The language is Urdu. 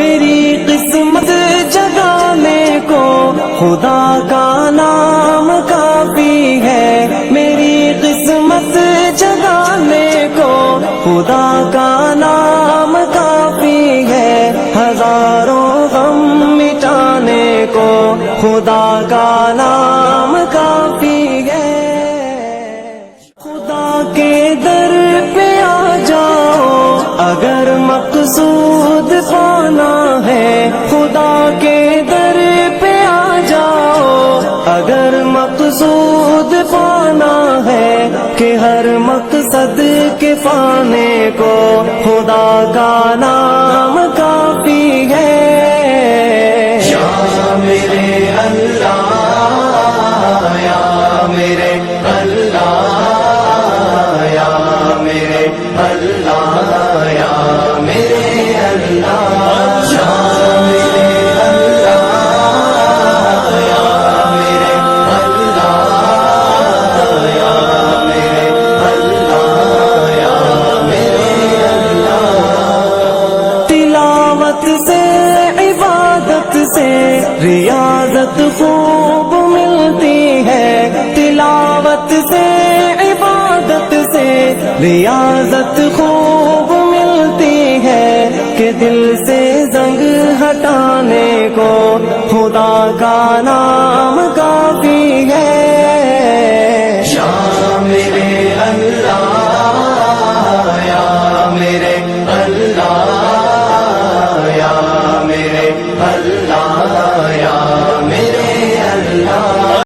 میری قسمت جگانے کو خدا کا نام کافی ہے، میری قسمت جگانے کو خدا کا نام کافی ہے، ہزاروں غم مٹانے کو خدا کا نام کافی ہے۔ خدا کے در پہ آ جاؤ اگر مقصود پانا ہے، خدا کے در پہ آ جاؤ اگر مقصود پانا ہے، کہ ہر مقصد کے پانے کو خدا کا نام کافی ہے۔ یا میرے اللہ، یا میرے اللہ، یا میرے اللہ، یا میرے اللہ، یا میرے اللہ، یا میرے اللہ، یا میرے اللہ، یا میرے اللہ۔ تلاوت سے عبادت سے ریاضت خوب ملتی ہے، تلاوت سے عبادت سے ریاضت خوب ملتی ہے، کہ دل سے زنگ ہٹانے کو خدا کا نام